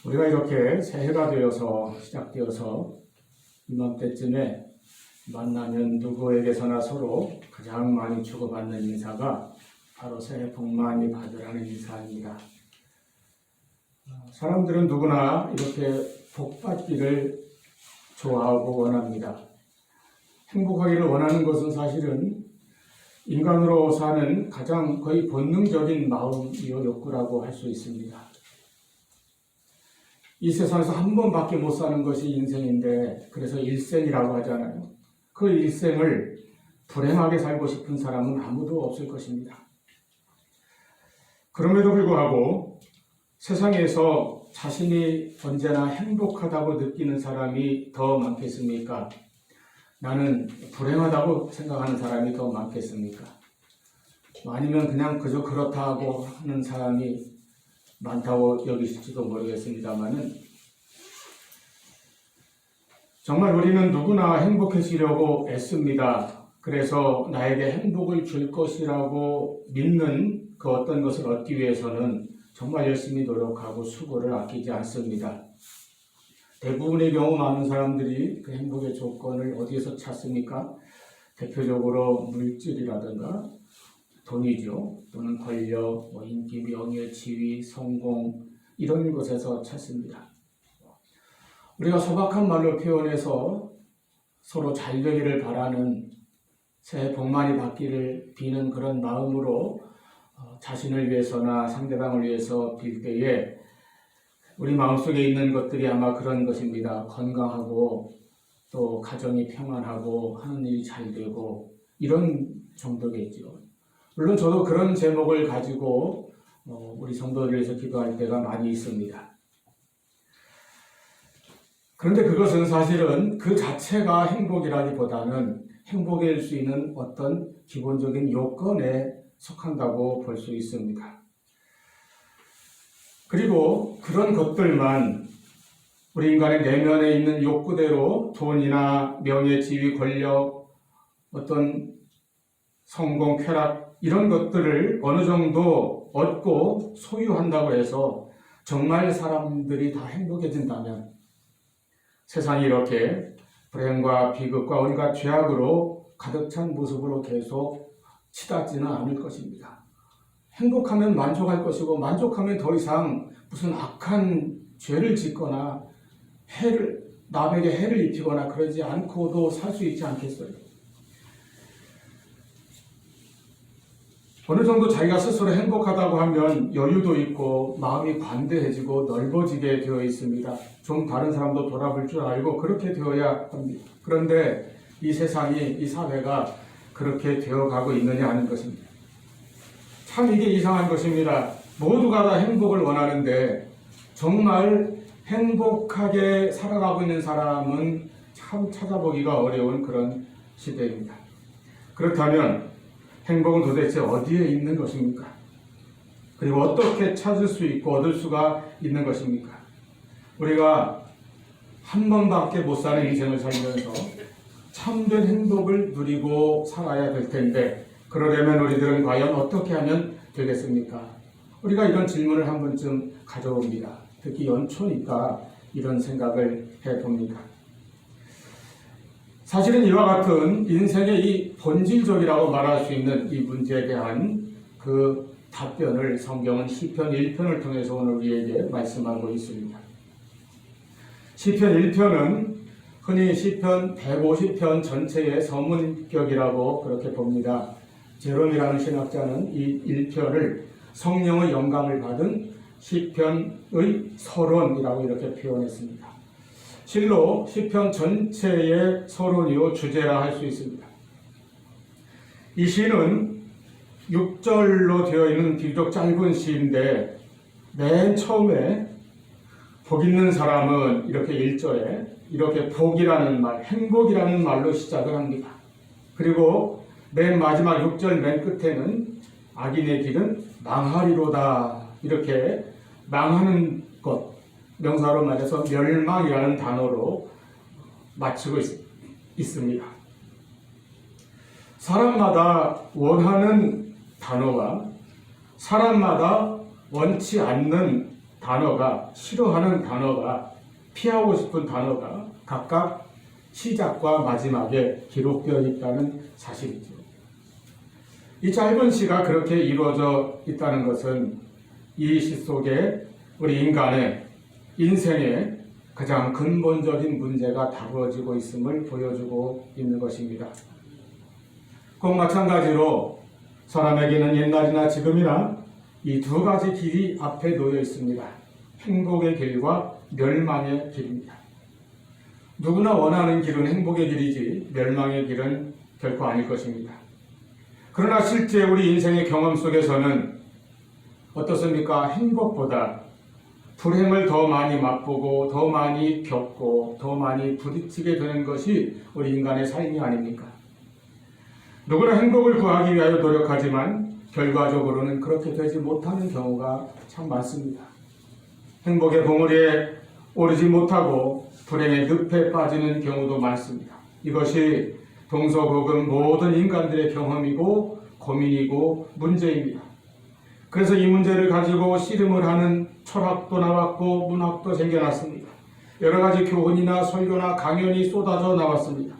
우리가 이렇게 새해가 되어서 시작되어서 이맘때쯤에 만나면 누구에게서나 서로 가장 많이 주고받는 인사가 바로 새해 복 많이 받으라는 인사입니다. 사람들은 누구나 이렇게 복 받기를 좋아하고 원합니다. 행복하기를 원하는 것은 사실은 인간으로 사는 가장 거의 본능적인 마음이요 욕구라고 할 수 있습니다. 이 세상에서 한 번밖에 못 사는 것이 인생인데 그래서 일생이라고 하잖아요. 그 일생을 불행하게 살고 싶은 사람은 아무도 없을 것입니다. 그럼에도 불구하고 세상에서 자신이 언제나 행복하다고 느끼는 사람이 더 많겠습니까? 나는 불행하다고 생각하는 사람이 더 많겠습니까? 아니면 그냥 그저 그렇다고 하는 사람이 많다고 여기실지도 모르겠습니다만은 정말 우리는 누구나 행복해지려고 애씁니다. 그래서 나에게 행복을 줄 것이라고 믿는 그 어떤 것을 얻기 위해서는 정말 열심히 노력하고 수고를 아끼지 않습니다. 대부분의 경우 많은 사람들이 그 행복의 조건을 어디에서 찾습니까? 대표적으로 물질이라든가 돈이죠. 또는 권력, 인기, 명예, 지위, 성공 이런 것에서 찾습니다. 우리가 소박한 말로 표현해서 서로 잘 되기를 바라는 새해 복 많이 받기를 비는 그런 마음으로 자신을 위해서나 상대방을 위해서 빌 때에 우리 마음속에 있는 것들이 아마 그런 것입니다. 건강하고 또 가정이 평안하고 하는 일이 잘 되고 이런 정도겠죠. 물론 저도 그런 제목을 가지고 우리 성도를 위해서 기도할 때가 많이 있습니다. 그런데 그것은 사실은 그 자체가 행복이라기보다는 행복일 수 있는 어떤 기본적인 요건에 속한다고 볼 수 있습니다. 그리고 그런 것들만 우리 인간의 내면에 있는 욕구대로 돈이나 명예, 지위, 권력, 어떤 성공, 쾌락 이런 것들을 어느 정도 얻고 소유한다고 해서 정말 사람들이 다 행복해진다면 세상이 이렇게 불행과 비극과 온갖 죄악으로 가득 찬 모습으로 계속 치닫지는 않을 것입니다. 행복하면 만족할 것이고 만족하면 더 이상 무슨 악한 죄를 짓거나 남에게 해를 입히거나 그러지 않고도 살 수 있지 않겠어요? 어느 정도 자기가 스스로 행복하다고 하면 여유도 있고 마음이 관대해지고 넓어지게 되어 있습니다. 좀 다른 사람도 돌아볼 줄 알고 그렇게 되어야 합니다. 그런데 이 세상이, 이 사회가 그렇게 되어가고 있느냐 하는 것입니다. 참 이게 이상한 것입니다. 모두가 다 행복을 원하는데 정말 행복하게 살아가고 있는 사람은 참 찾아보기가 어려운 그런 시대입니다. 그렇다면 행복은 도대체 어디에 있는 것입니까? 그리고 어떻게 찾을 수 있고 얻을 수가 있는 것입니까? 우리가 한 번밖에 못 사는 인생을 살면서 참된 행복을 누리고 살아야 될 텐데 그러려면 우리들은 과연 어떻게 하면 되겠습니까? 우리가 이런 질문을 한 번쯤 가져봅니다. 특히 연초니까 이런 생각을 해봅니다. 사실은 이와 같은 인생의 이 본질적이라고 말할 수 있는 이 문제에 대한 그 답변을 성경은 시편 1편을 통해서 오늘 우리에게 말씀하고 있습니다. 시편 1편은 흔히 시편 150편 전체의 서문격이라고 그렇게 봅니다. 제롬이라는 신학자는 이 1편을 성령의 영감을 받은 시편의 서론이라고 이렇게 표현했습니다. 실로 시편 전체의 서론이요 주제라 할 수 있습니다. 이 시는 6절로 되어 있는 비교적 짧은 시인데 맨 처음에 복 있는 사람은 이렇게 1절에 이렇게 복이라는 말, 행복이라는 말로 시작을 합니다. 그리고 맨 마지막 6절 맨 끝에는 악인의 길은 망하리로다 이렇게 망하는 것 명사로 말해서 멸망이라는 단어로 마치고 있습니다. 사람마다 원하는 단어와 사람마다 원치 않는 단어가, 싫어하는 단어가, 피하고 싶은 단어가 각각 시작과 마지막에 기록되어 있다는 사실이죠. 이 짧은 시가 그렇게 이루어져 있다는 것은 이 시 속에 우리 인간의 인생의 가장 근본적인 문제가 다루어지고 있음을 보여주고 있는 것입니다. 꼭 마찬가지로 사람에게는 옛날이나 지금이나 이 두 가지 길이 앞에 놓여 있습니다. 행복의 길과 멸망의 길입니다. 누구나 원하는 길은 행복의 길이지 멸망의 길은 결코 아닐 것입니다. 그러나 실제 우리 인생의 경험 속에서는 어떻습니까? 행복보다 불행을 더 많이 맛보고 더 많이 겪고 더 많이 부딪히게 되는 것이 우리 인간의 삶이 아닙니까? 누구나 행복을 구하기 위하여 노력하지만 결과적으로는 그렇게 되지 못하는 경우가 참 많습니다. 행복의 봉우리에 오르지 못하고 불행의 늪에 빠지는 경우도 많습니다. 이것이 동서고금 모든 인간들의 경험이고 고민이고 문제입니다. 그래서 이 문제를 가지고 씨름을 하는 철학도 나왔고 문학도 생겨났습니다. 여러 가지 교훈이나 설교나 강연이 쏟아져 나왔습니다.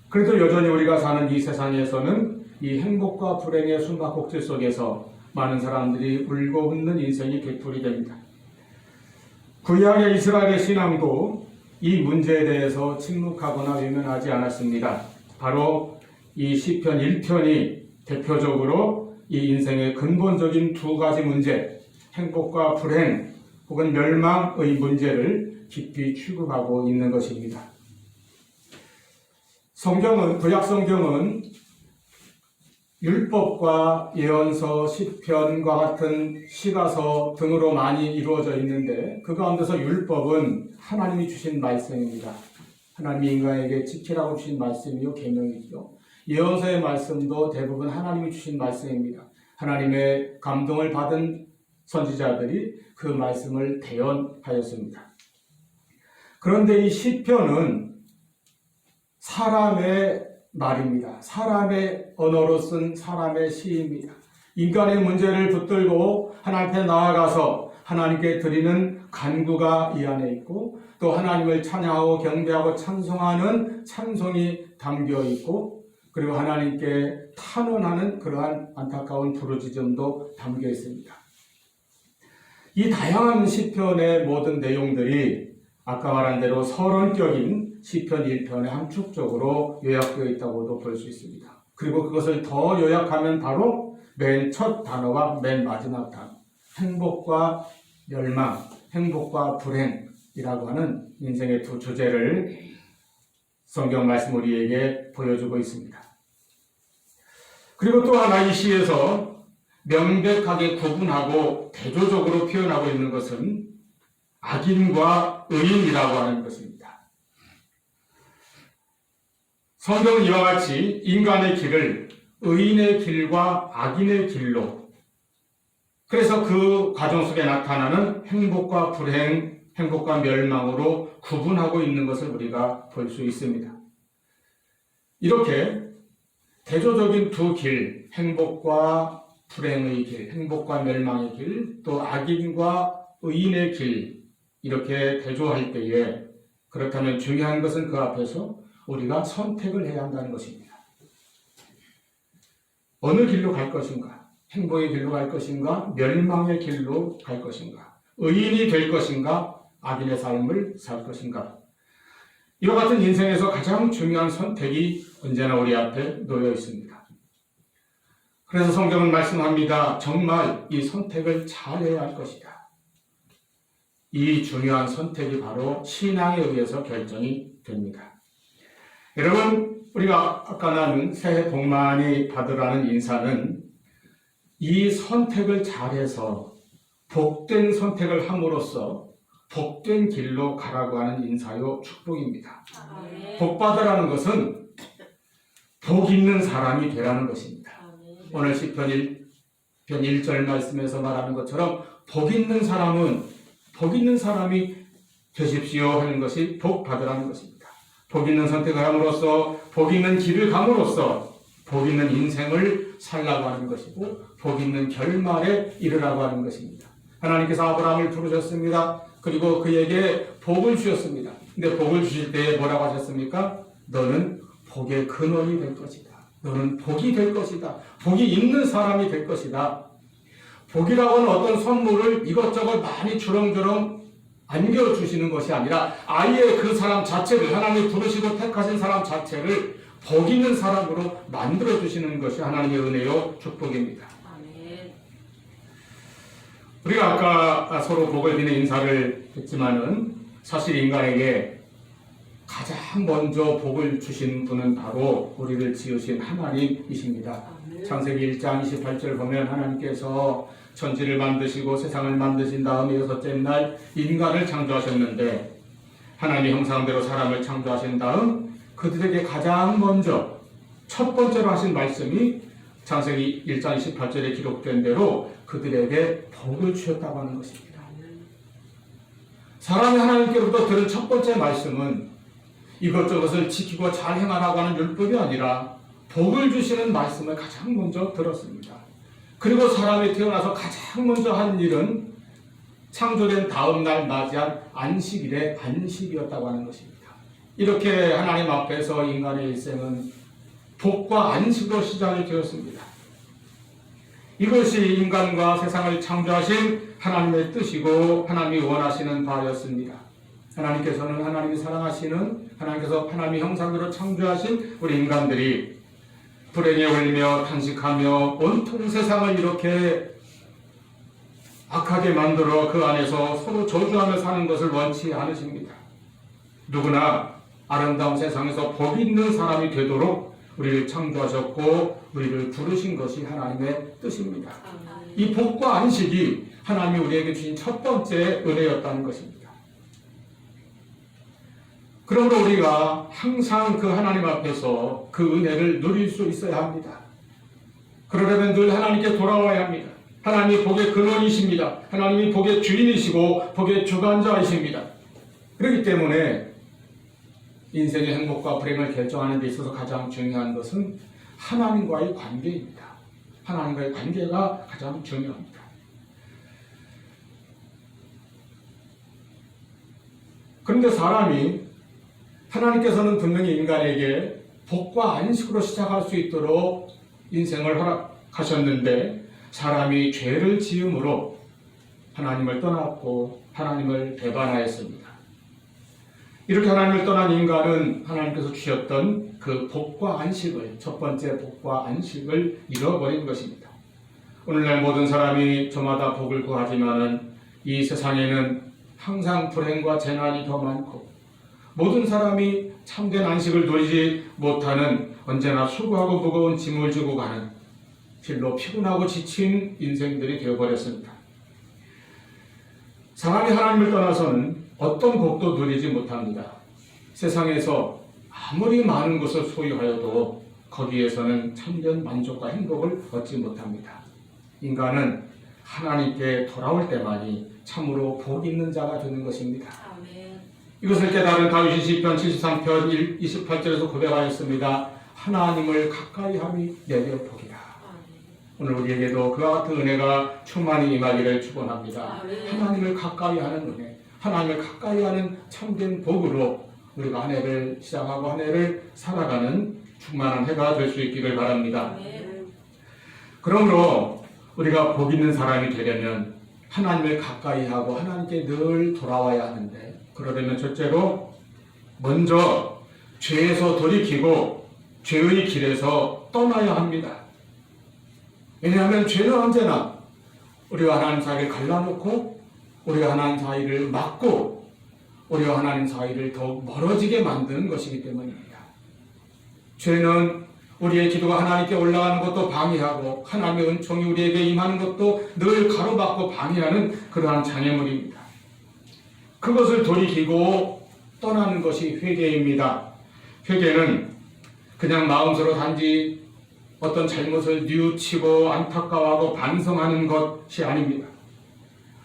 그래도 여전히 우리가 사는 이 세상에서는 이 행복과 불행의 숨바꼭질 속에서 많은 사람들이 울고 웃는 인생이 되풀이 됩니다. 구약의 이스라엘의 신앙도 이 문제에 대해서 침묵하거나 외면하지 않았습니다. 바로 이 시편 1편이 대표적으로 이 인생의 근본적인 두 가지 문제, 행복과 불행 혹은 멸망의 문제를 깊이 추구하고 있는 것입니다. 성경은, 구약 성경은 율법과 예언서, 시편과 같은 시가서 등으로 많이 이루어져 있는데 그 가운데서 율법은 하나님이 주신 말씀입니다. 하나님이 인간에게 지키라고 주신 말씀이요 계명이죠. 예언서의 말씀도 대부분 하나님이 주신 말씀입니다. 하나님의 감동을 받은 선지자들이 그 말씀을 대언하였습니다. 그런데 이 시편은 사람의 말입니다. 사람의 언어로 쓴 사람의 시입니다. 인간의 문제를 붙들고 하나님 앞에 나아가서 하나님께 드리는 간구가 이 안에 있고 또 하나님을 찬양하고 경배하고 찬송하는 찬송이 담겨 있고 그리고 하나님께 탄원하는 그러한 안타까운 부르짖음도 담겨 있습니다. 이 다양한 시편의 모든 내용들이 아까 말한 대로 서론격인 시편 1편의 함축적으로 요약되어 있다고도 볼 수 있습니다. 그리고 그것을 더 요약하면 바로 맨 첫 단어와 맨 마지막 단어, 행복과 멸망, 행복과 불행이라고 하는 인생의 두 주제를 성경 말씀 우리에게 보여주고 있습니다. 그리고 또 하나 이 시에서 명백하게 구분하고 대조적으로 표현하고 있는 것은 악인과 의인이라고 하는 것입니다. 성경은 이와 같이 인간의 길을 의인의 길과 악인의 길로, 그래서 그 과정 속에 나타나는 행복과 불행, 행복과 멸망으로 구분하고 있는 것을 우리가 볼 수 있습니다. 이렇게 대조적인 두 길, 행복과 불행의 길, 행복과 멸망의 길, 또 악인과 의인의 길, 이렇게 대조할 때에 그렇다면 중요한 것은 그 앞에서 우리가 선택을 해야 한다는 것입니다. 어느 길로 갈 것인가? 행복의 길로 갈 것인가? 멸망의 길로 갈 것인가? 의인이 될 것인가? 악인의 삶을 살 것인가? 이와 같은 인생에서 가장 중요한 선택이 언제나 우리 앞에 놓여 있습니다. 그래서 성경은 말씀합니다. 정말 이 선택을 잘해야 할 것이다. 이 중요한 선택이 바로 신앙에 의해서 결정이 됩니다. 여러분, 우리가 아까 나눈 새해 복 많이 받으라는 인사는 이 선택을 잘해서 복된 선택을 함으로써 복된 길로 가라고 하는 인사요 축복입니다. 복 받으라는 것은 복 있는 사람이 되라는 것입니다. 오늘 시편 1절 말씀에서 말하는 것처럼 복 있는 사람이 되십시오 하는 것이 복 받으라는 것입니다. 복 있는 선택을 함으로써 복 있는 길을 감으로써 복 있는 인생을 살라고 하는 것이고 복 있는 결말에 이르라고 하는 것입니다. 하나님께서 아브라함을 부르셨습니다. 그리고 그에게 복을 주셨습니다. 근데 복을 주실 때 뭐라고 하셨습니까? 너는 복의 근원이 될 것이다. 너는 복이 될 것이다. 복이 있는 사람이 될 것이다. 복이라고 하는 어떤 선물을 이것저것 많이 주렁주렁 안겨주시는 것이 아니라 아예 그 사람 자체를, 하나님이 부르시고 택하신 사람 자체를 복 있는 사람으로 만들어주시는 것이 하나님의 은혜요 축복입니다. 아멘. 우리가 아까 서로 복을 비는 인사를 했지만은 사실 인간에게 가장 먼저 복을 주신 분은 바로 우리를 지으신 하나님이십니다. 아멘. 창세기 1장 28절 보면 하나님께서 천지를 만드시고 세상을 만드신 다음에 여섯째 날 인간을 창조하셨는데 하나님의 형상대로 사람을 창조하신 다음 그들에게 가장 먼저 첫 번째로 하신 말씀이 창세기 1장 28절에 기록된 대로 그들에게 복을 주셨다고 하는 것입니다. 사람이 하나님께로부터 들은 첫 번째 말씀은 이것저것을 지키고 잘 행하라고 하는 율법이 아니라 복을 주시는 말씀을 가장 먼저 들었습니다. 그리고 사람이 태어나서 가장 먼저 한 일은 창조된 다음 날 맞이한 안식일의 안식이었다고 하는 것입니다. 이렇게 하나님 앞에서 인간의 일생은 복과 안식으로 시작이 되었습니다. 이것이 인간과 세상을 창조하신 하나님의 뜻이고 하나님이 원하시는 바였습니다. 하나님께서는 하나님이 사랑하시는, 하나님께서 하나님의 형상대로 창조하신 우리 인간들이 불행에 울며 탄식하며 온통 세상을 이렇게 악하게 만들어 그 안에서 서로 저주하며 사는 것을 원치 않으십니다. 누구나 아름다운 세상에서 복 있는 사람이 되도록 우리를 창조하셨고 우리를 부르신 것이 하나님의 뜻입니다. 이 복과 안식이 하나님이 우리에게 주신 첫 번째 은혜였다는 것입니다. 그러므로 우리가 항상 그 하나님 앞에서 그 은혜를 누릴 수 있어야 합니다. 그러려면 늘 하나님께 돌아와야 합니다. 하나님이 복의 근원이십니다. 하나님이 복의 주인이시고 복의 주관자이십니다. 그렇기 때문에 인생의 행복과 불행을 결정하는 데 있어서 가장 중요한 것은 하나님과의 관계입니다. 하나님과의 관계가 가장 중요합니다. 그런데 사람이 하나님께서는 분명히 인간에게 복과 안식으로 시작할 수 있도록 인생을 허락하셨는데 사람이 죄를 지음으로 하나님을 떠났고 하나님을 배반하였습니다. 이렇게 하나님을 떠난 인간은 하나님께서 주셨던 그 복과 안식을, 첫 번째 복과 안식을 잃어버린 것입니다. 오늘날 모든 사람이 저마다 복을 구하지만은 이 세상에는 항상 불행과 재난이 더 많고 모든 사람이 참된 안식을 누리지 못하는 언제나 수고하고 무거운 짐을 지고 가는 필로 피곤하고 지친 인생들이 되어버렸습니다. 사람이 하나님을 떠나서는 어떤 복도 누리지 못합니다. 세상에서 아무리 많은 것을 소유하여도 거기에서는 참된 만족과 행복을 얻지 못합니다. 인간은 하나님께 돌아올 때만이 참으로 복 있는 자가 되는 것입니다. 아멘. 이것을 깨달은 다윗이 시편 73편 28절에서 고백하였습니다. 하나님을 가까이함이 내게 복이라. 오늘 우리에게도 그와 같은 은혜가 충만히 임하기를 축원합니다. 하나님을 가까이하는 은혜, 하나님을 가까이하는 참된 복으로 우리가 한 해를 시작하고 한 해를 살아가는 충만한 해가 될 수 있기를 바랍니다. 그러므로 우리가 복 있는 사람이 되려면 하나님을 가까이하고 하나님께 늘 돌아와야 하는데, 그러려면 첫째로 먼저 죄에서 돌이키고 죄의 길에서 떠나야 합니다. 왜냐하면 죄는 언제나 우리와 하나님 사이를 갈라놓고 우리와 하나님 사이를 막고 우리와 하나님 사이를 더욱 멀어지게 만드는 것이기 때문입니다. 죄는 우리의 기도가 하나님께 올라가는 것도 방해하고 하나님의 은총이 우리에게 임하는 것도 늘 가로막고 방해하는 그러한 장애물입니다. 그것을 돌이키고 떠나는 것이 회개입니다. 회개는 그냥 마음으로 단지 어떤 잘못을 뉘우치고 안타까워하고 반성하는 것이 아닙니다.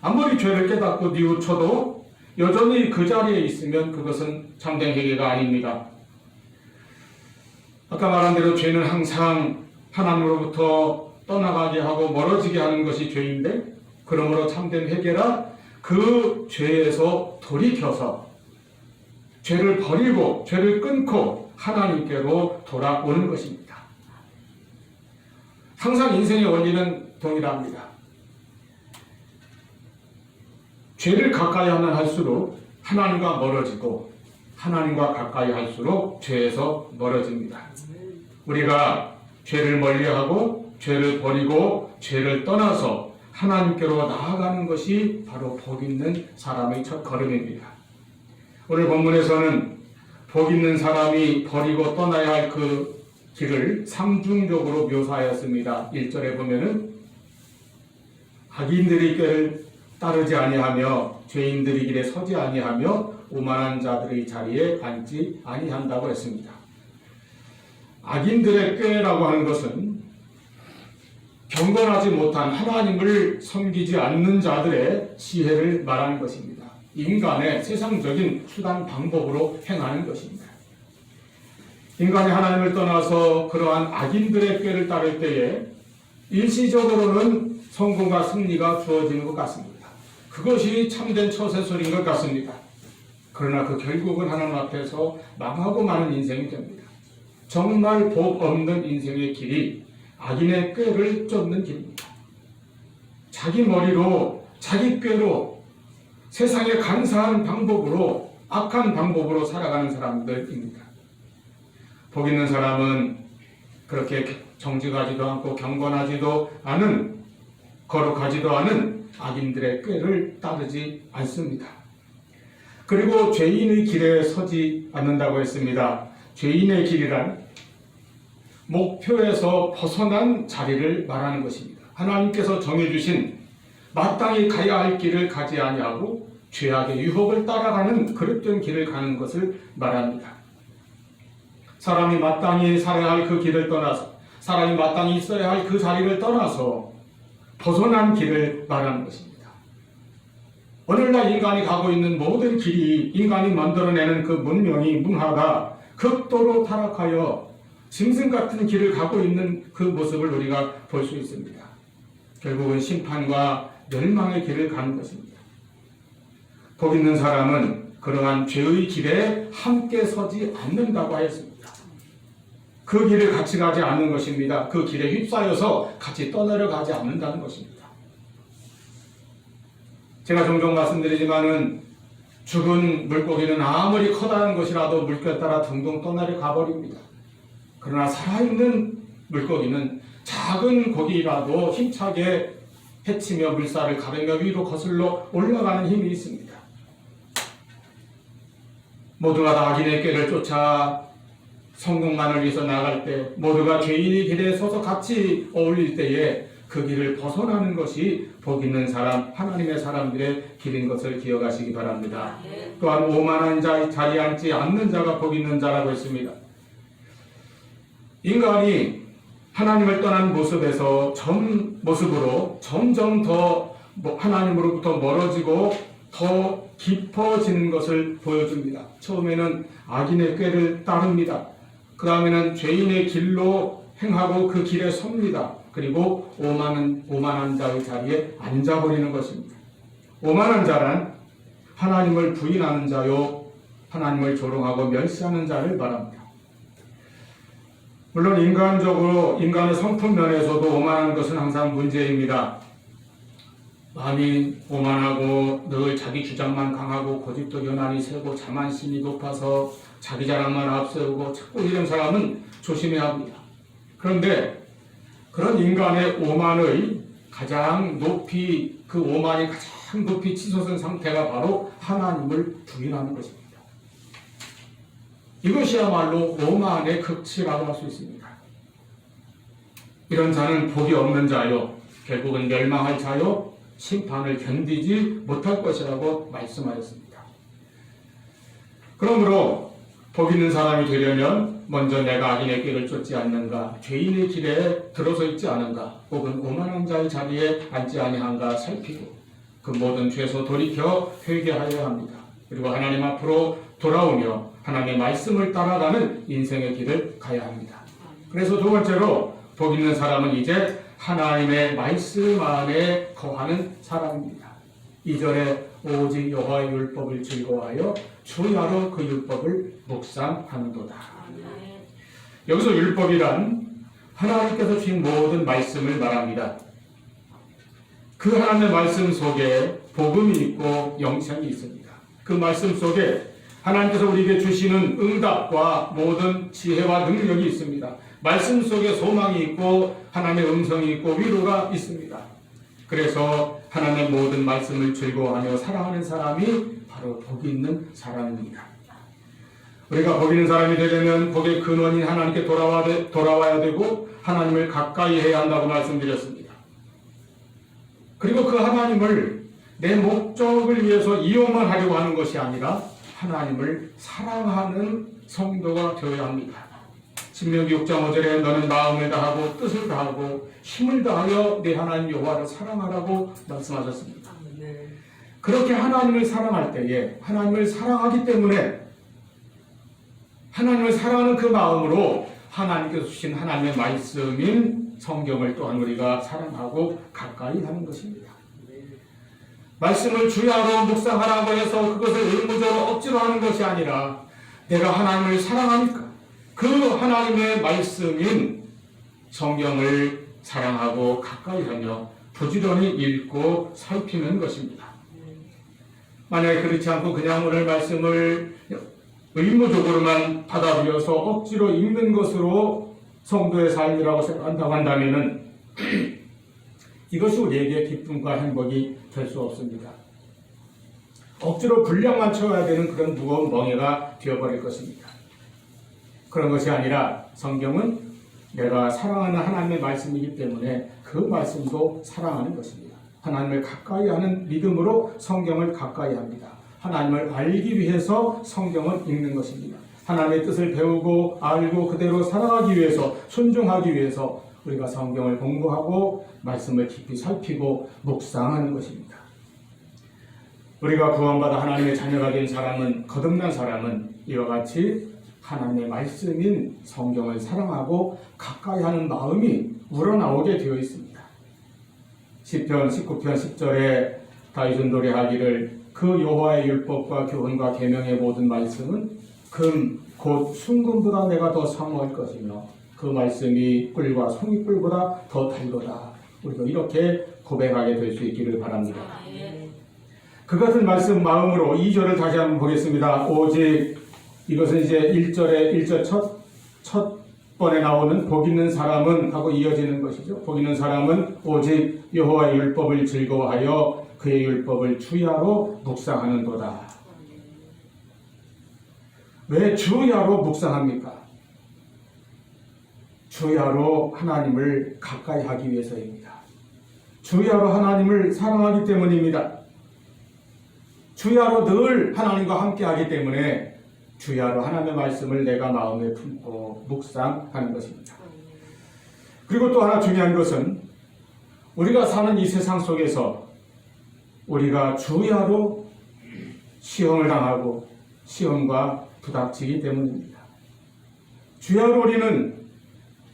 아무리 죄를 깨닫고 뉘우쳐도 여전히 그 자리에 있으면 그것은 참된 회개가 아닙니다. 아까 말한 대로 죄는 항상 하나님으로부터 떠나가게 하고 멀어지게 하는 것이 죄인데, 그러므로 참된 회개란 그 죄에서 돌이켜서 죄를 버리고 죄를 끊고 하나님께로 돌아오는 것입니다. 항상 인생의 원리는 동일합니다. 죄를 가까이 하면 할수록 하나님과 멀어지고 하나님과 가까이 할수록 죄에서 멀어집니다. 우리가 죄를 멀리하고 죄를 버리고 죄를 떠나서 하나님께로 나아가는 것이 바로 복 있는 사람의 첫 걸음입니다. 오늘 본문에서는 복 있는 사람이 버리고 떠나야 할 그 길을 상중적으로 묘사하였습니다. 1절에 보면은 악인들의 꾀를 따르지 아니하며 죄인들의 길에 서지 아니하며 오만한 자들의 자리에 앉지 아니한다고 했습니다. 악인들의 꾀라고 하는 것은 경건하지 못한 하나님을 섬기지 않는 자들의 지혜를 말하는 것입니다. 인간의 세상적인 수단 방법으로 행하는 것입니다. 인간이 하나님을 떠나서 그러한 악인들의 꾀를 따를 때에 일시적으로는 성공과 승리가 주어지는 것 같습니다. 그것이 참된 처세술인 것 같습니다. 그러나 그 결국은 하나님 앞에서 망하고 마는 인생이 됩니다. 정말 복 없는 인생의 길이 악인의 꾀를 쫓는 길입니다. 자기 머리로 자기 꾀로 세상의 간사한 방법으로 악한 방법으로 살아가는 사람들입니다. 복 있는 사람은 그렇게 정직하지도 않고 경건하지도 않은 거룩하지도 않은 악인들의 꾀를 따르지 않습니다. 그리고 죄인의 길에 서지 않는다고 했습니다. 죄인의 길이란 목표에서 벗어난 자리를 말하는 것입니다. 하나님께서 정해주신 마땅히 가야 할 길을 가지 아니하고 죄악의 유혹을 따라가는 그릇된 길을 가는 것을 말합니다. 사람이 마땅히 살아야 할 그 길을 떠나서 사람이 마땅히 있어야 할 그 자리를 떠나서 벗어난 길을 말하는 것입니다. 오늘날 인간이 가고 있는 모든 길이 인간이 만들어내는 그 문명이 문화가 극도로 타락하여 짐승 같은 길을 가고 있는 그 모습을 우리가 볼 수 있습니다. 결국은 심판과 멸망의 길을 가는 것입니다. 복 있는 사람은 그러한 죄의 길에 함께 서지 않는다고 하였습니다. 그 길을 같이 가지 않는 것입니다. 그 길에 휩싸여서 같이 떠내려가지 않는다는 것입니다. 제가 종종 말씀드리지만은 죽은 물고기는 아무리 커다란 것이라도 물결 따라 둥둥 떠내려가 버립니다. 그러나 살아있는 물고기는 작은 고기라도 힘차게 헤치며 물살을 가르며 위로 거슬러 올라가는 힘이 있습니다. 모두가 다 악인의 꾀를 쫓아 성공만을 위해서 나갈 때, 모두가 죄인의 길에 서서 같이 어울릴 때에 그 길을 벗어나는 것이 복 있는 사람, 하나님의 사람들의 길인 것을 기억하시기 바랍니다. 또한 오만한 자, 자리에 앉지 않는 자가 복 있는 자라고 했습니다. 인간이 하나님을 떠난 모습으로 점점 더 하나님으로부터 멀어지고 더 깊어지는 것을 보여줍니다. 처음에는 악인의 꾀를 따릅니다. 그 다음에는 죄인의 길로 행하고 그 길에 섭니다. 그리고 오만한 자의 자리에 앉아버리는 것입니다. 오만한 자란 하나님을 부인하는 자요, 하나님을 조롱하고 멸시하는 자를 말합니다. 물론 인간의 성품 면에서도 오만한 것은 항상 문제입니다. 마음이 오만하고 늘 자기 주장만 강하고 고집도 연한이 세고 자만심이 높아서 자기 자랑만 앞세우고 자꾸 이런 사람은 조심해야 합니다. 그런데 그런 인간의 오만의 가장 높이, 그 오만이 가장 높이 치솟은 상태가 바로 하나님을 부인하는 것입니다. 이것이야말로 오만의 극치라고 할 수 있습니다. 이런 자는 복이 없는 자요, 결국은 멸망할 자요, 심판을 견디지 못할 것이라고 말씀하였습니다. 그러므로 복 있는 사람이 되려면 먼저 내가 악인의 길을 쫓지 않는가, 죄인의 길에 들어서 있지 않은가, 혹은 오만한 자의 자리에 앉지 아니한가 살피고 그 모든 죄에서 돌이켜 회개하여야 합니다. 그리고 하나님 앞으로 돌아오며 하나님의 말씀을 따라가는 인생의 길을 가야 합니다. 그래서 두 번째로 복 있는 사람은 이제 하나님의 말씀 안에 거하는 사람입니다. 이전에 오직 여호와의 율법을 즐거워하여 주야로 그 율법을 묵상하는도다. 여기서 율법이란 하나님께서 주신 모든 말씀을 말합니다. 그 하나님의 말씀 속에 복음이 있고 영생이 있습니다. 그 말씀 속에 하나님께서 우리에게 주시는 응답과 모든 지혜와 능력이 있습니다. 말씀 속에 소망이 있고 하나님의 음성이 있고 위로가 있습니다. 그래서 하나님의 모든 말씀을 즐거워하며 사랑하는 사람이 바로 복 있는 사람입니다. 우리가 복 있는 사람이 되려면 복의 근원인 하나님께 돌아와야 되고 하나님을 가까이 해야 한다고 말씀드렸습니다. 그리고 그 하나님을 내 목적을 위해서 이용만 하려고 하는 것이 아니라 하나님을 사랑하는 성도가 되어야 합니다. 신명기 6장 5절에 너는 마음을 다하고 뜻을 다하고 힘을 다하여 내 하나님 여호와를 사랑하라고 말씀하셨습니다. 그렇게 하나님을 사랑할 때에 하나님을 사랑하기 때문에 하나님을 사랑하는 그 마음으로 하나님께서 주신 하나님의 말씀인 성경을 또한 우리가 사랑하고 가까이 하는 것입니다. 말씀을 주야로 묵상하라고 해서 그것을 의무적으로 억지로 하는 것이 아니라 내가 하나님을 사랑하니까 그 하나님의 말씀인 성경을 사랑하고 가까이 하며 부지런히 읽고 살피는 것입니다. 만약에 그렇지 않고 그냥 오늘 말씀을 의무적으로만 받아들여서 억지로 읽는 것으로 성도의 삶이라고 생각한다고 한다면 이것이 우리에게 기쁨과 행복이 될 수 없습니다. 억지로 분량만 채워야 되는 그런 무거운 멍에가 되어버릴 것입니다. 그런 것이 아니라 성경은 내가 사랑하는 하나님의 말씀이기 때문에 그 말씀도 사랑하는 것입니다. 하나님을 가까이 하는 믿음으로 성경을 가까이 합니다. 하나님을 알기 위해서 성경을 읽는 것입니다. 하나님의 뜻을 배우고 알고 그대로 살아가기 위해서 순종하기 위해서 우리가 성경을 공부하고 말씀을 깊이 살피고 묵상하는 것입니다. 우리가 구원받아 하나님의 자녀가 된 사람은 거듭난 사람은 이와 같이 하나님의 말씀인 성경을 사랑하고 가까이 하는 마음이 우러나오게 되어 있습니다. 시편 19편 10절에 다윗은 노래하기를 그 여호와의 율법과 교훈과 계명의 모든 말씀은 금 곧 순금보다 내가 더 사모할 것이며 그 말씀이 꿀과 송이꿀보다 더 달도다. 우리도 이렇게 고백하게 될 수 있기를 바랍니다. 그 같은 말씀 마음으로 2절을 다시 한번 보겠습니다. 오직 이것은 이제 1절 첫 번에 나오는 복 있는 사람은 하고 이어지는 것이죠. 복 있는 사람은 오직 여호와의 율법을 즐거워하여 그의 율법을 주야로 묵상하는도다. 왜 주야로 묵상합니까? 주야로 하나님을 가까이 하기 위해서입니다. 주야로 하나님을 사랑하기 때문입니다. 주야로 늘 하나님과 함께 하기 때문에 주야로 하나님의 말씀을 내가 마음에 품고 묵상하는 것입니다. 그리고 또 하나 중요한 것은 우리가 사는 이 세상 속에서 우리가 주야로 시험을 당하고 시험과 부닥치기 때문입니다. 주야로 우리는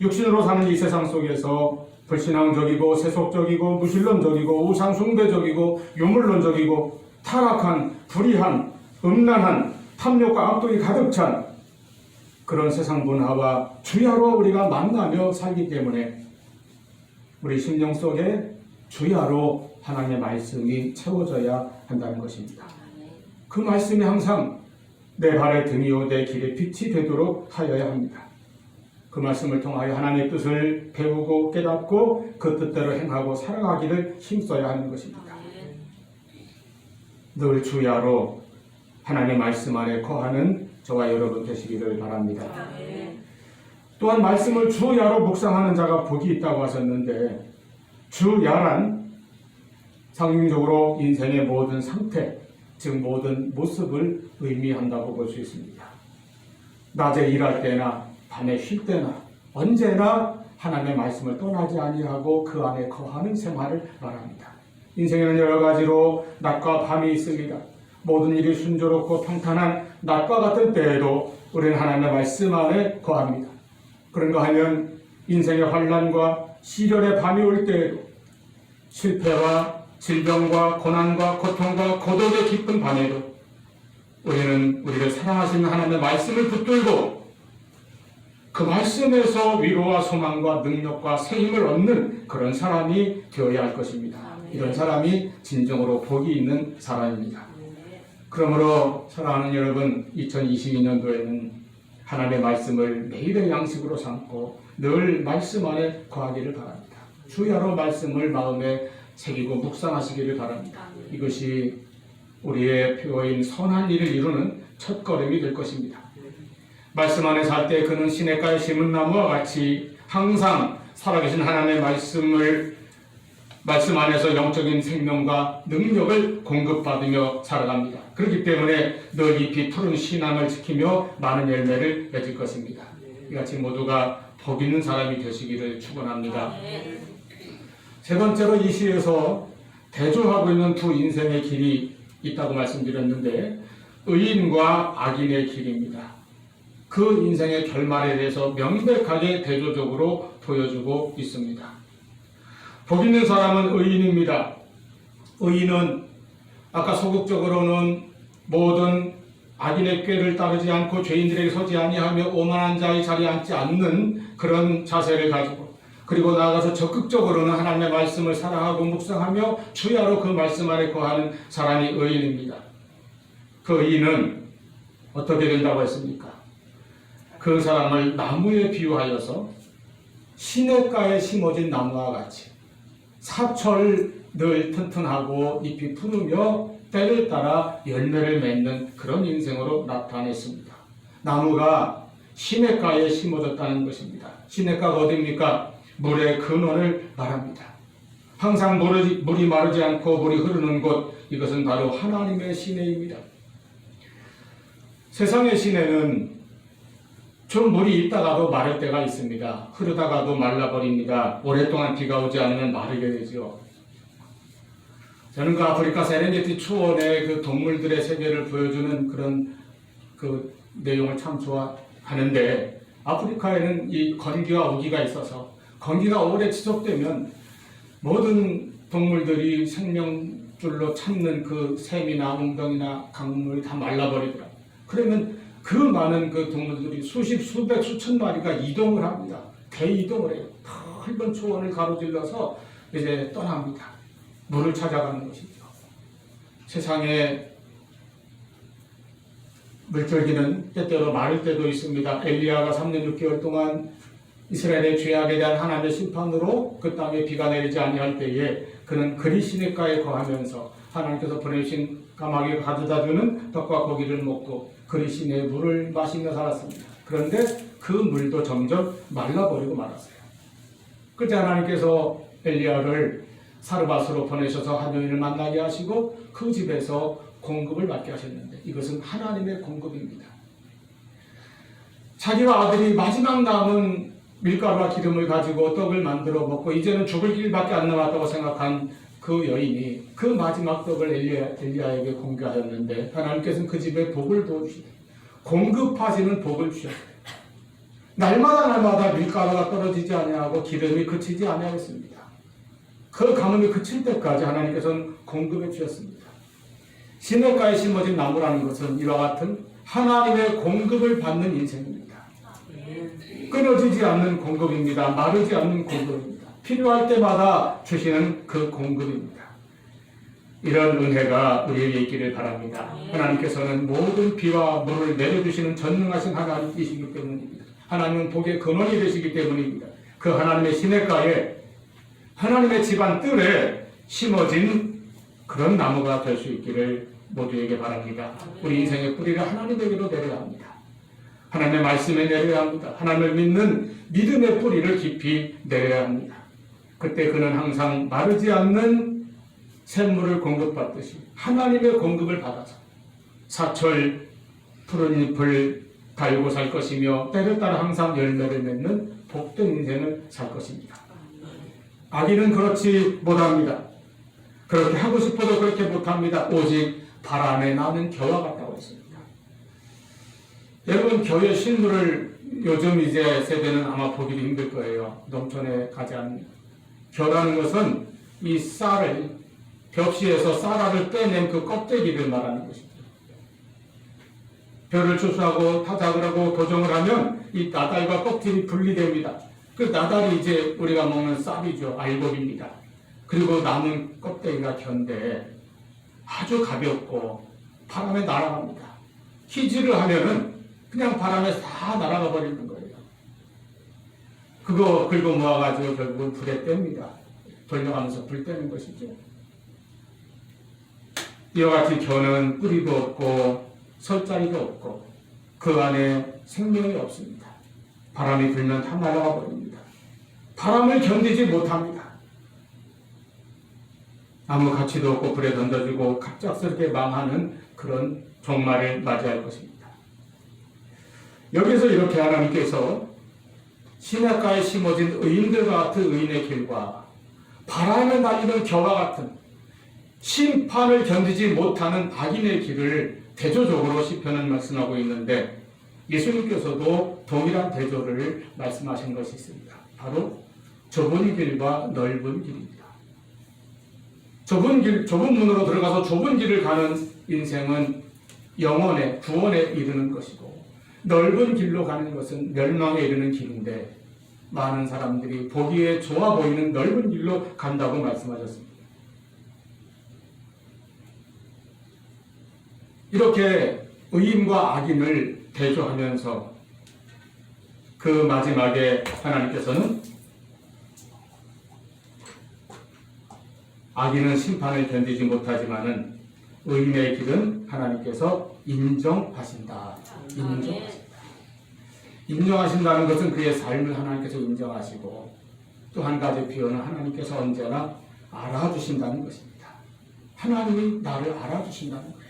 육신으로 사는 이 세상 속에서 불신앙적이고 세속적이고 무신론적이고 우상숭배적이고 유물론적이고 타락한 불의한 음란한 탐욕과 악독이 가득 찬 그런 세상 문화와 주야로 우리가 만나며 살기 때문에 우리 심령 속에 주야로 하나님의 말씀이 채워져야 한다는 것입니다. 그 말씀이 항상 내 발의 등이요 내 길의 빛이 되도록 하여야 합니다. 그 말씀을 통하여 하나님의 뜻을 배우고 깨닫고 그 뜻대로 행하고 살아가기를 힘써야 하는 것입니다. 늘 주야로 하나님의 말씀 안에 거하는 저와 여러분 되시기를 바랍니다. 또한 말씀을 주야로 묵상하는 자가 복이 있다고 하셨는데 주야란 상징적으로 인생의 모든 상태, 즉 모든 모습을 의미한다고 볼 수 있습니다. 낮에 일할 때나 밤에 쉴 때나 언제나 하나님의 말씀을 떠나지 아니하고 그 안에 거하는 생활을 말합니다. 인생에는 여러 가지로 낮과 밤이 있습니다. 모든 일이 순조롭고 평탄한 낮과 같은 때에도 우리는 하나님의 말씀 안에 거합니다. 그런가 하면 인생의 환난과 시련의 밤이 올 때에도 실패와 질병과 고난과 고통과 고독의 깊은 밤에도 우리는 우리를 사랑하시는 하나님의 말씀을 붙들고 그 말씀에서 위로와 소망과 능력과 새 힘을 얻는 그런 사람이 되어야 할 것입니다. 이런 사람이 진정으로 복이 있는 사람입니다. 그러므로 사랑하는 여러분, 2022년도에는 하나님의 말씀을 매일의 양식으로 삼고 늘 말씀 안에 거하기를 바랍니다. 주야로 말씀을 마음에 새기고 묵상하시기를 바랍니다. 이것이 우리의 표어인 선한 일을 이루는 첫걸음이 될 것입니다. 말씀 안에 살 때 그는 시냇가에 심은 나무와 같이 항상 살아계신 하나님의 말씀 안에서 영적인 생명과 능력을 공급받으며 살아갑니다. 그렇기 때문에 늘 잎이 푸른 신앙을 지키며 많은 열매를 맺을 것입니다. 이같이 모두가 복 있는 사람이 되시기를 축원합니다. 세 번째로 이 시에서 대조하고 있는 두 인생의 길이 있다고 말씀드렸는데 의인과 악인의 길입니다. 그 인생의 결말에 대해서 명백하게 대조적으로 보여주고 있습니다. 복 있는 사람은 의인입니다. 의인은 아까 소극적으로는 모든 악인의 꾀를 따르지 않고 죄인들에게 서지 아니하며 오만한 자의 자리에 앉지 않는 그런 자세를 가지고, 그리고 나아가서 적극적으로는 하나님의 말씀을 사랑하고 묵상하며 주야로 그 말씀 안에 거하는 사람이 의인입니다. 그 의인은 어떻게 된다고 했습니까? 그 사람을 나무에 비유하여서 시냇가에 심어진 나무와 같이 사철 늘 튼튼하고 잎이 푸르며 때를 따라 열매를 맺는 그런 인생으로 나타냈습니다. 나무가 시냇가에 심어졌다는 것입니다. 시냇가가 어디입니까? 물의 근원을 말합니다. 항상 물이 마르지 않고 물이 흐르는 곳, 이것은 바로 하나님의 시내입니다. 세상의 시내는 좀 물이 있다가도 마를 때가 있습니다. 흐르다가도 말라버립니다. 오랫동안 비가 오지 않으면 마르게 되죠. 저는 그 아프리카 세렝게티 초원의 그 동물들의 세계를 보여주는 그런 그 내용을 참 좋아하는데, 아프리카에는 이 건기와 우기가 있어서 건기가 오래 지속되면 모든 동물들이 생명줄로 찾는 그 샘이나 웅덩이나 강물이 다 말라버리더라고요. 그러면 그 많은 그 동물들이 수십, 수백, 수천 마리가 이동을 합니다. 대이동을 해요. 넓은 초원을 가로질러서 이제 떠납니다. 물을 찾아가는 것이죠. 세상에 물줄기는 때때로 마를 때도 있습니다. 엘리야가 3년 6개월 동안 이스라엘의 죄악에 대한 하나님의 심판으로 그 땅에 비가 내리지 아니할 때에 그는 그리 시냇가에 거하면서 하나님께서 보내신 까마귀가 가져다주는 떡과 고기를 먹고 그리 시내의 물을 마시며 살았습니다. 그런데 그 물도 점점 말라버리고 말았어요. 그때 하나님께서 엘리야를 사르밧으로 보내셔서 한 여인을 만나게 하시고 그 집에서 공급을 받게 하셨는데, 이것은 하나님의 공급입니다. 자기와 아들이 마지막 남은 밀가루와 기름을 가지고 떡을 만들어 먹고 이제는 죽을 길밖에 안 남았다고 생각한 그 여인이 그 마지막 떡을 엘리야에게 공개하였는데, 하나님께서는 그 집에 복을 부어주시고 공급하시는 복을 주셨어요. 날마다 밀가루가 떨어지지 아니하고 기름이 그치지 아니하였습니다. 그 가뭄이 그칠 때까지 하나님께서는 공급해 주셨습니다. 시냇가에 심어진 나무라는 것은 이와 같은 하나님의 공급을 받는 인생입니다. 끊어지지 않는 공급입니다. 마르지 않는 공급입니다. 필요할 때마다 주시는 그 공급입니다. 이런 은혜가 우리에게 있기를 바랍니다. 하나님께서는 모든 비와 물을 내려주시는 전능하신 하나님이시기 때문입니다. 하나님은 복의 근원이 되시기 때문입니다. 그 하나님의 시냇가에 하나님의 집안 뜰에 심어진 그런 나무가 될 수 있기를 모두에게 바랍니다. 우리 인생의 뿌리를 하나님에게로 내려야 합니다. 하나님의 말씀에 내려야 합니다. 하나님을 믿는 믿음의 뿌리를 깊이 내려야 합니다. 그때 그는 항상 마르지 않는 샘물을 공급받듯이 하나님의 공급을 받아서 사철 푸른 잎을 달고 살 것이며 때를 따라 항상 열매를 맺는 복된 인생을 살 것입니다. 악인은 그렇지 못합니다. 그렇게 하고 싶어도 그렇게 못합니다. 오직 바람에 나는 겨와 같다고 했습니다. 여러분, 겨의 실물을 요즘 이제 세대는 아마 보기도 힘들 거예요. 농촌에 가지 않는 겨라는 것은 이 쌀을 벽시에서 쌀알을 빼낸 그 껍데기를 말하는 것이죠. 벼를 추수하고 타작을 하고 도정을 하면 이 나달과 껍질이 분리됩니다. 그 나달이 이제 우리가 먹는 쌀이죠. 알곡입니다. 그리고 남은 껍데기가 견데 아주 가볍고 바람에 날아갑니다. 키질을 하면은 그냥 바람에 다 날아가 버리는 거예요. 그거 긁어 모아가지고 결국은 불에 뗍니다. 돌려가면서 불 떼는 것이죠. 이와 같이 겨는 뿌리도 없고 설자리도 없고 그 안에 생명이 없습니다. 바람이 불면 다 날아가 버립니다. 바람을 견디지 못합니다. 아무 가치도 없고 불에 던져지고 갑작스럽게 망하는 그런 종말을 맞이할 것입니다. 여기서 이렇게 하나님께서 시냇가에 심어진 의인들과 같은 의인의 길과 바람에 날리는 겨와 같은 심판을 견디지 못하는 악인의 길을 대조적으로 시편은 말씀하고 있는데 예수님께서도 동일한 대조를 말씀하신 것이 있습니다. 바로 좁은 길과 넓은 길입니다. 좁은 문으로 들어가서 좁은 길을 가는 인생은 영원의 구원에 이르는 것이고 넓은 길로 가는 것은 멸망에 이르는 길인데 많은 사람들이 보기에 좋아 보이는 넓은 길로 간다고 말씀하셨습니다. 이렇게 의인과 악인을 대조하면서 그 마지막에 하나님께서는 악인은 심판을 견디지 못하지만은 의인의 길은 하나님께서 인정하신다. 인정하신다는 것은 그의 삶을 하나님께서 인정하시고 또 한 가지 표현은 하나님께서 언제나 알아주신다는 것입니다. 하나님이 나를 알아주신다는 거예요.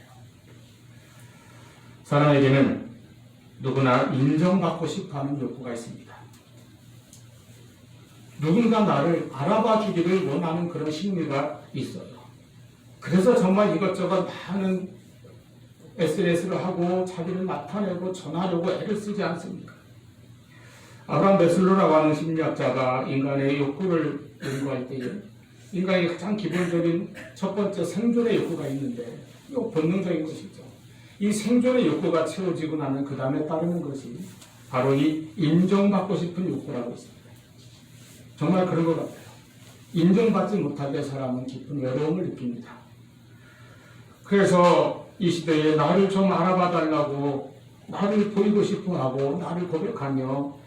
사람에게는 누구나 인정받고 싶어하는 욕구가 있습니다. 누군가 나를 알아봐 주기를 원하는 그런 심리가 있어요. 그래서 정말 이것저것 많은 SNS를 하고 자기를 나타내고 전하려고 애를 쓰지 않습니까? 아브라함 메슬로라고 하는 심리학자가 인간의 욕구를 연구할 때에 인간의 가장 기본적인 첫 번째 생존의 욕구가 있는데 이거 본능적인 것이죠. 이 생존의 욕구가 채워지고 나면 그 다음에 따르는 것이 바로 이 인정받고 싶은 욕구라고 있습니다. 정말 그런 것 같아요. 인정받지 못할 때 사람은 깊은 외로움을 느낍니다. 그래서 이 시대에 나를 좀 알아봐 달라고 나를 보이고 싶어하고 나를 고백하며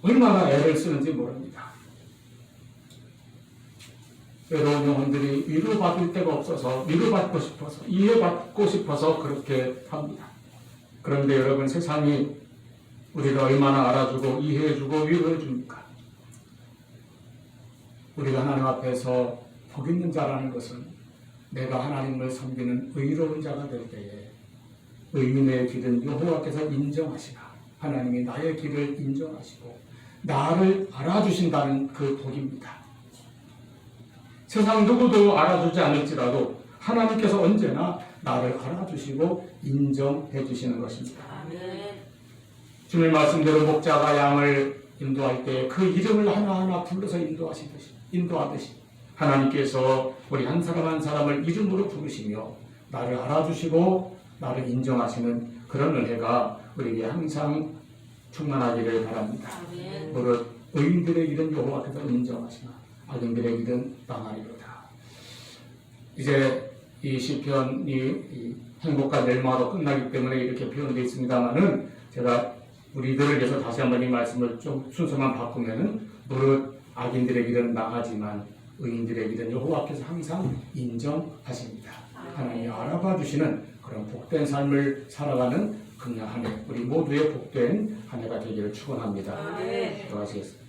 얼마나 애를 쓰는지 모릅니다. 외로운 영혼들이 위로받을 데가 없어서 위로받고 싶어서 이해받고 싶어서 그렇게 합니다. 그런데 여러분 세상이 우리를 얼마나 알아주고 이해해주고 위로해 줍니까? 우리가 하나님 앞에서 복 있는 자라는 것은 내가 하나님을 섬기는 의로운 자가 될 때에 의인의 길은 여호와께서 인정하시나 하나님이 나의 길을 인정하시고 나를 알아주신다는 그 복입니다. 세상 누구도 알아주지 않을지라도 하나님께서 언제나 나를 알아주시고 인정해 주시는 것입니다. 주님 말씀대로 목자가 양을 인도할 때 그 이름을 하나하나 불러서 인도하듯이 하나님께서 우리 한 사람 한 사람을 이름으로 부르시며 나를 알아주시고 나를 인정하시는 그런 은혜가 우리에게 항상 충만하기를 바랍니다. 무릇 의인들의 길은 여호와께서 인정하시나 악인들의 길은 망하리로다. 이제 이 시편이 행복과 멸망으로 끝나기 때문에 이렇게 표현되어 있습니다만은 제가 우리들을 위해서 다시 한번 이 말씀을 좀 순서만 바꾸면은 무릇 악인들의 길은 망하지만 의인들의 길은 여호와께서 항상 인정하십니다. 하나님이 알아봐 주시는 그런 복된 삶을 살아가는 금년 한 해 우리 모두의 복된 한 해가 되기를 축원합니다. 기도하시겠습니다.